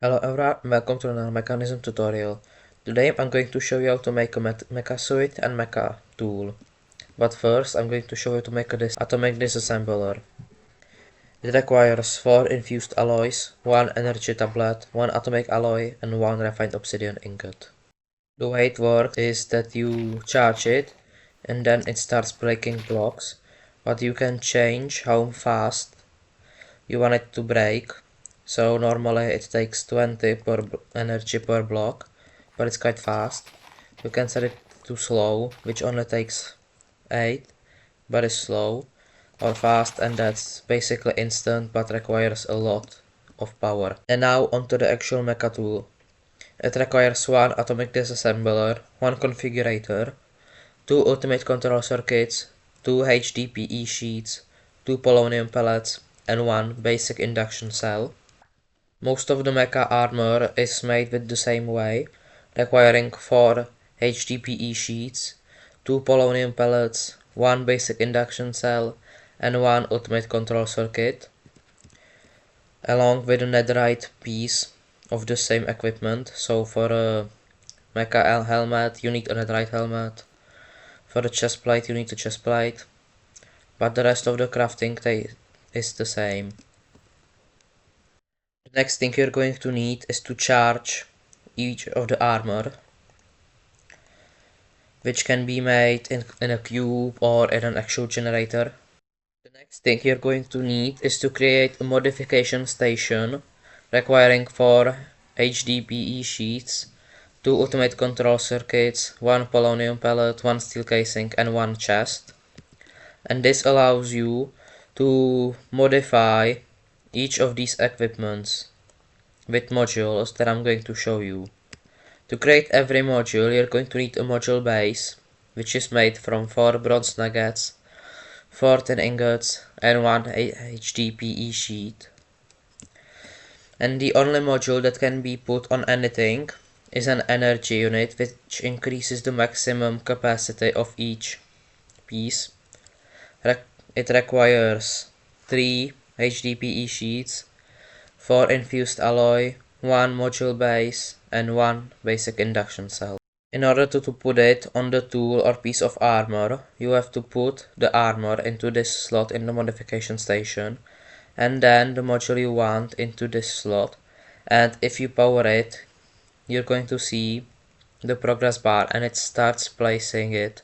Hello everyone, welcome to another Mekanism tutorial. Today I'm going to show you how to make a Meka-suit and Meka-tool. But first I'm going to show you to make this atomic disassembler. It requires 4 infused alloys, 1 energy tablet, 1 atomic alloy and 1 refined obsidian ingot. The way it works is that you charge it and then it starts breaking blocks, but you can change how fast you want it to break. So normally it takes 20 per energy per block, but it's quite fast. You can set it to slow, which only takes 8, but is slow, or fast, and that's basically instant but requires a lot of power. And now onto the actual Meka-tool. It requires 1 atomic disassembler, 1 configurator, 2 ultimate control circuits, 2 HDPE sheets, 2 polonium pellets, and 1 basic induction cell. Most of the mecha armor is made with the same way, requiring 4 HDPE sheets, 2 polonium pellets, 1 basic induction cell, and 1 ultimate control circuit, along with a netherite piece of the same equipment. So for a mecha helmet you need a netherite helmet, for the chest plate you need a chest plate, but the rest of the crafting is the same. The next thing you're going to need is to charge each of the armor, which can be made in a cube or in an actual generator. The next thing you're going to need is to create a modification station requiring 4 HDPE sheets, 2 ultimate control circuits, 1 polonium pellet, 1 steel casing and 1 chest. And this allows you to modify each of these equipments with modules that I'm going to show you. To create every module you're going to need a module base, which is made from 4 bronze nuggets, 4 tin ingots and 1 HDPE sheet. And the only module that can be put on anything is an energy unit, which increases the maximum capacity of each piece. It requires 3 HDPE sheets, 4 infused alloy, 1 module base and 1 basic induction cell. In order to put it on the tool or piece of armor, you have to put the armor into this slot in the modification station, and then the module you want into this slot, and if you power it, you're going to see the progress bar and it starts placing it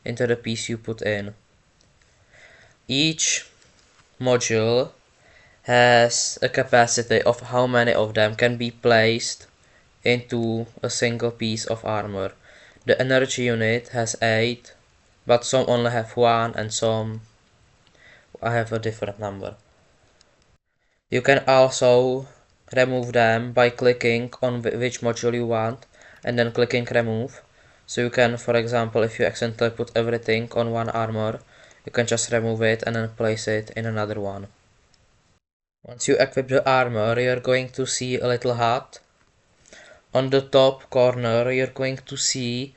into the piece you put in. Each module has a capacity of how many of them can be placed into a single piece of armor. The energy unit has 8, but some only have 1 and some have a different number. You can also remove them by clicking on which module you want and then clicking remove. So you can, for example, if you accidentally put everything on one armor, you can just remove it and then place it in another one. Once you equip the armor, you're going to see a little hut. On the top corner, you're going to see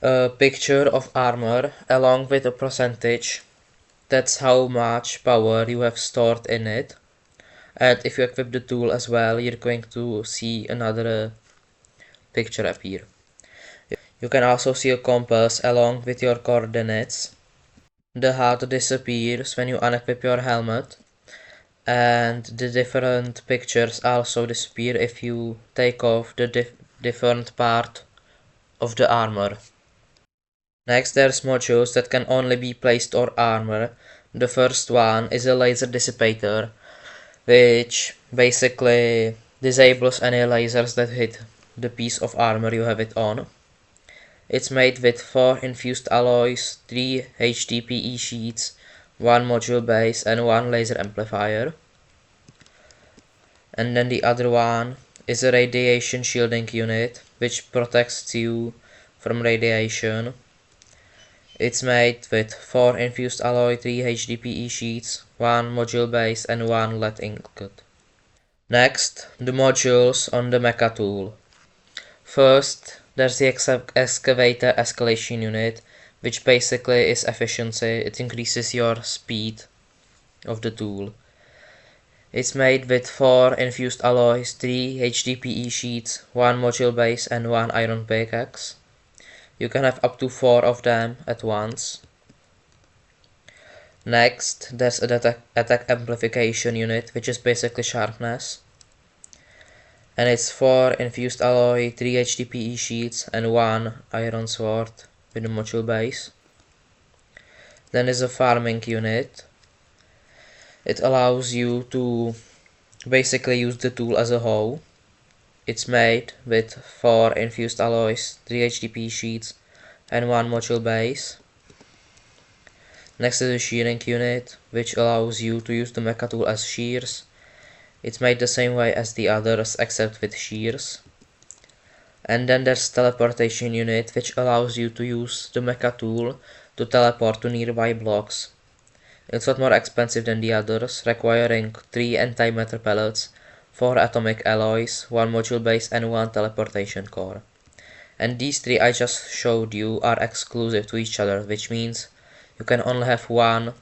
a picture of armor along with a percentage. That's how much power you have stored in it. And if you equip the tool as well, you're going to see another picture appear. You can also see a compass along with your coordinates. The HUD disappears when you unequip your helmet, and the different pictures also disappear if you take off the different part of the armor. Next, there's modules that can only be placed on armor. The first one is a laser dissipator, which basically disables any lasers that hit the piece of armor you have it on. It's made with 4 infused alloys, 3 HDPE sheets, 1 module base and 1 laser amplifier. And then the other one is a radiation shielding unit, which protects you from radiation. It's made with 4 infused alloy, 3 HDPE sheets, 1 module base and 1 lead ingot. Next, the modules on the Meka-tool. First, there's the excavator escalation unit, which basically is efficiency. It increases your speed of the tool. It's made with 4 infused alloys, 3 HDPE sheets, 1 module base and 1 iron pickaxe. You can have up to 4 of them at once. Next, there's an attack amplification unit, which is basically sharpness. And it's 4 infused alloy, 3 HDPE sheets and 1 iron sword with a module base. Then there's a farming unit. It allows you to basically use the tool as a hoe. It's made with 4 infused alloys, 3 HDPE sheets and 1 module base. Next is a shearing unit, which allows you to use the Meka-tool as shears. It's made the same way as the others, except with shears. And then there's teleportation unit, which allows you to use the Meka-tool to teleport to nearby blocks. It's a lot more expensive than the others, requiring 3 antimatter pellets, 4 atomic alloys, 1 module base and 1 teleportation core. And these 3 I just showed you are exclusive to each other, which means you can only have one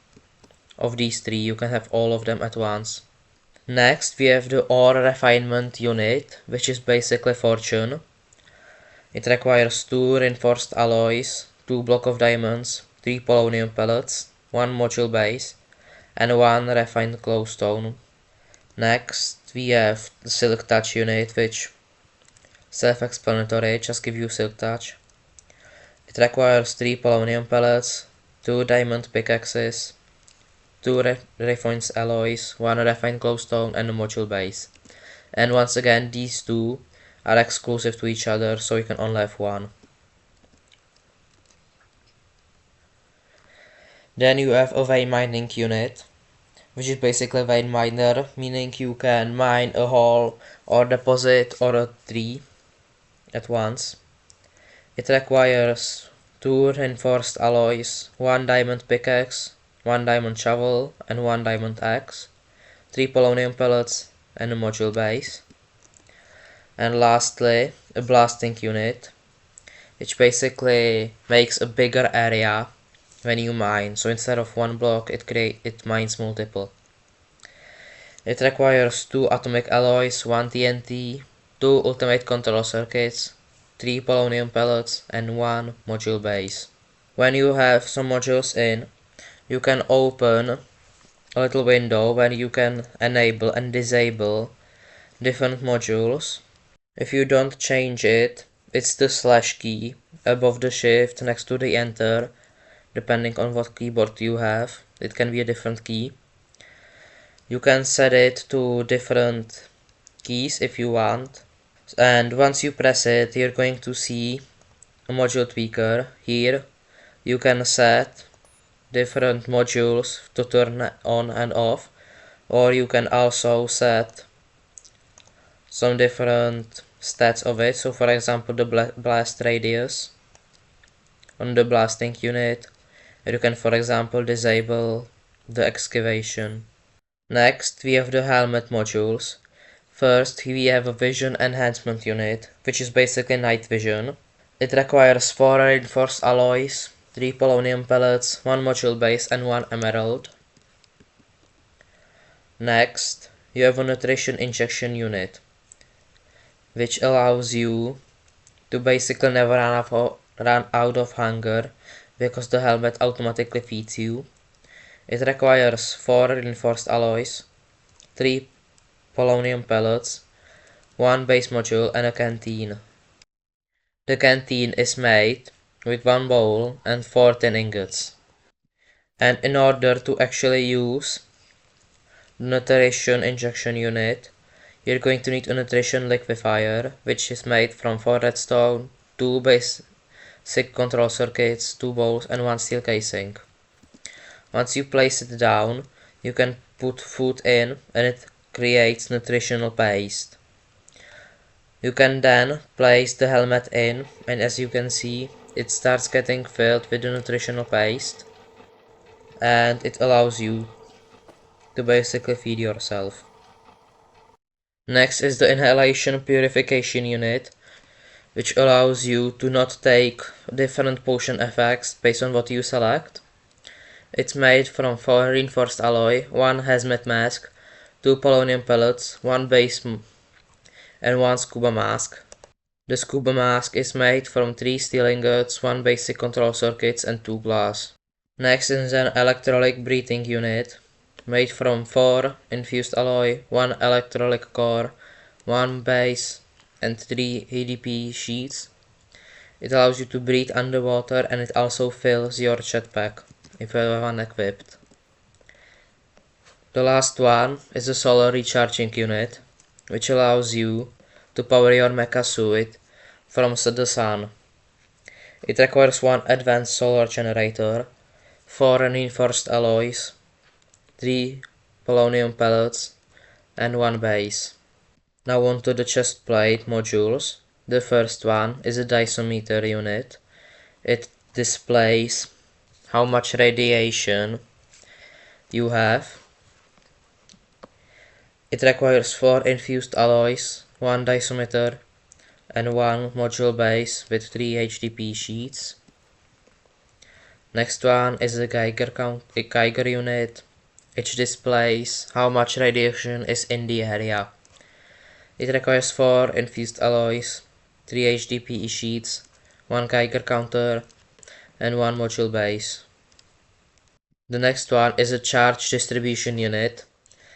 of these 3, you can have all of them at once. Next we have the ore refinement unit, which is basically fortune. It requires 2 reinforced alloys, 2 block of diamonds, 3 polonium pellets, 1 module base and 1 refined glowstone. Next we have the silk touch unit, which self-explanatory, just give you silk touch. It requires 3 polonium pellets, 2 diamond pickaxes, 2 refined alloys, 1 refined glowstone and a module base. And once again these 2 are exclusive to each other, so you can only have one. Then you have a vein mining unit, which is basically a vein miner, meaning you can mine a hole or deposit or a tree at once. It requires 2 reinforced alloys, 1 diamond pickaxe, 1 diamond shovel and 1 diamond axe, 3 polonium pellets and a module base. And lastly, a blasting unit, which basically makes a bigger area when you mine. So instead of 1 block, it mines multiple. It requires 2 atomic alloys, 1 TNT, 2 ultimate control circuits, 3 polonium pellets and 1 module base. When you have some modules in, you can open a little window where you can enable and disable different modules. If you don't change it, it's the slash key above the shift next to the enter, depending on what keyboard you have. It can be a different key. You can set it to different keys if you want, and once you press it, you're going to see a module tweaker. Here you can set different modules to turn on and off, or you can also set some different stats of it. So for example, the blast radius on the blasting unit, and you can for example disable the excavation. Next we have the helmet modules. First we have a vision enhancement unit, which is basically night vision. It requires 4 reinforced alloys, 3 polonium pellets, 1 module base and 1 emerald. Next you have a nutrition injection unit, which allows you to basically never run out of hunger, because the helmet automatically feeds you. It requires 4 reinforced alloys, 3 polonium pellets, 1 base module and a canteen. The canteen is made with 1 bowl and 4 tin ingots. And in order to actually use the nutrition injection unit, you're going to need a nutrition liquefier, which is made from 4 redstone, 2 basic control circuits, 2 bowls and 1 steel casing. Once you place it down, you can put food in and it creates nutritional paste. You can then place the helmet in, and as you can see, it starts getting filled with the nutritional paste, and it allows you to basically feed yourself. Next is the inhalation purification unit, which allows you to not take different potion effects based on what you select. It's made from 4 reinforced alloy, 1 hazmat mask, 2 polonium pellets, 1 base and 1 scuba mask. The scuba mask is made from 3 steel ingots, 1 basic control circuits and 2 glass. Next is an electrolytic breathing unit, made from 4 infused alloy, 1 electrolytic core, 1 base and 3 EDP sheets. It allows you to breathe underwater and it also fills your jetpack if you have one equipped. The last one is a solar recharging unit, which allows you to power your Meka-suit from the sun. It requires 1 advanced solar generator, 4 reinforced alloys, 3 polonium pellets, and 1 base. Now on to the chest plate modules. The first one is a dysometer unit. It displays how much radiation you have. It requires 4 infused alloys, 1 dysometer, and 1 module base with 3 HDP sheets. Next one is a Geiger unit, which displays how much radiation is in the area. It requires 4 infused alloys, 3 HDPE sheets, 1 Geiger counter, and 1 module base. The next one is a charge distribution unit,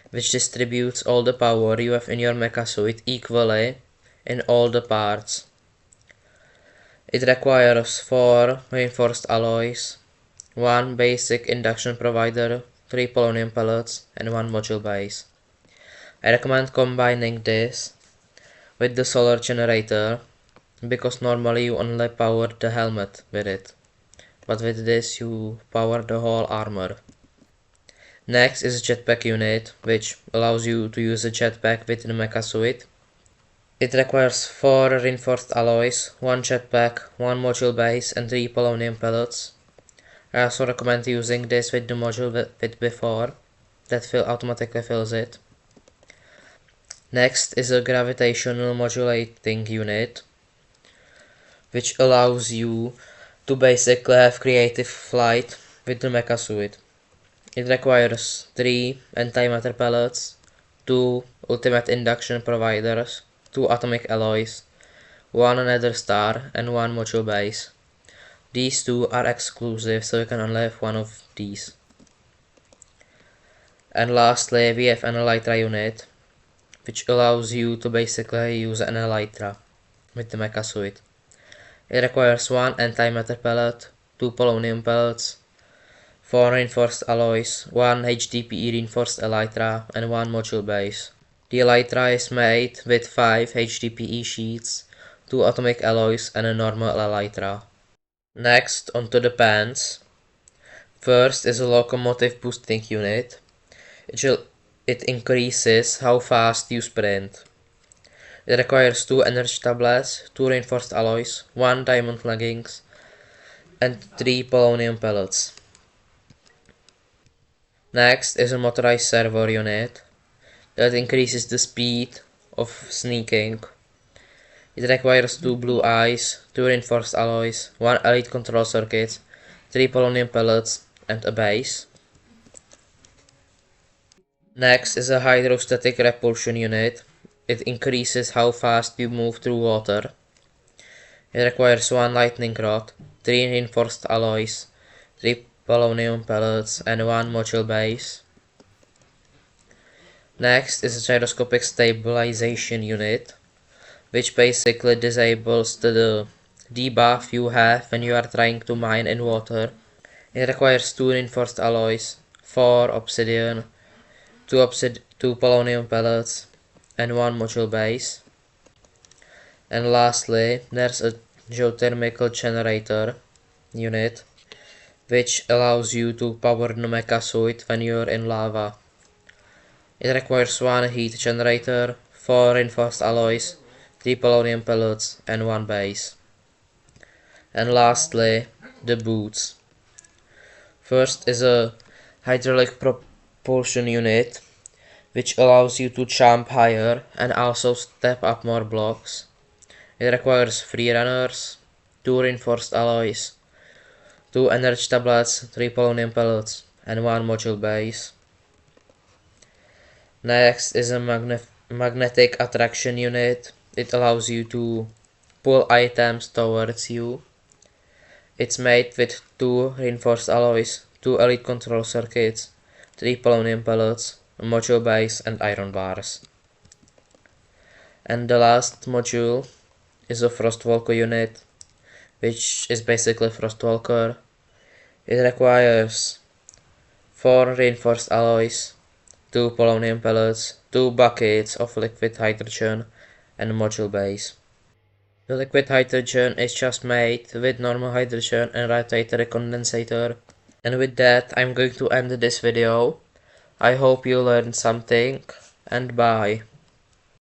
which distributes all the power you have in your Meka-suit equally in all the parts. It requires 4 reinforced alloys, 1 basic induction provider, 3 polonium pellets, and 1 module base. I recommend combining this with the solar generator, because normally you only power the helmet with it, but with this you power the whole armor. Next is a jetpack unit, which allows you to use a jetpack within the Meka-suit. It requires 4 reinforced alloys, 1 jetpack, 1 module base, and 3 polonium pellets. I also recommend using this with the module with before, that automatically fills it. Next is a gravitational modulating unit, which allows you to basically have creative flight with the Meka-suit. It requires 3 antimatter pellets, 2 ultimate induction providers, 2 atomic alloys, 1 nether star, and 1 module base. These 2 are exclusive, so you can only have one of these. And lastly, we have an elytra unit, which allows you to basically use an elytra with the Meka-suit. It requires 1 antimatter pellet, 2 polonium pellets, 4 reinforced alloys, 1 HDPE reinforced elytra, and 1 module base. The elytra is made with 5 HDPE sheets, 2 atomic alloys, and a normal elytra. Next, onto the pants. First is a locomotive boosting unit. It increases how fast you sprint. It requires 2 energy tablets, 2 reinforced alloys, 1 diamond leggings, and 3 polonium pellets. Next is a motorized servo unit that increases the speed of sneaking. It requires 2 blue eyes, 2 reinforced alloys, 1 elite control circuit, 3 polonium pellets, and a base. Next is a hydrostatic repulsion unit. It increases how fast you move through water. It requires 1 lightning rod, 3 reinforced alloys, 3 polonium pellets, and 1 module base. Next is a gyroscopic stabilization unit, which basically disables the debuff you have when you are trying to mine in water. It requires 2 reinforced alloys, 4 obsidian, 2 polonium pellets, and 1 module base. And lastly, there's a geothermal generator unit, which allows you to power the Meka-suit when you're in lava. It requires 1 heat generator, 4 reinforced alloys, 3 polonium pellets, and 1 base. And lastly, the boots. First is a hydraulic propulsion unit, which allows you to jump higher and also step up more blocks. It requires 3 runners, 2 reinforced alloys, 2 energy tablets, 3 polonium pellets, and 1 module base. Next is a magnetic attraction unit. It allows you to pull items towards you. It's made with 2 reinforced alloys, 2 elite control circuits, 3 polonium pellets, a module base and iron bars. And the last module is a Frostwalker unit, which is basically Frostwalker. It requires 4 reinforced alloys, 2 polonium pellets, 2 buckets of liquid hydrogen, and a module base. The liquid hydrogen is just made with normal hydrogen and radiator condensator. And with that, I'm going to end this video. I hope you learned something, and bye.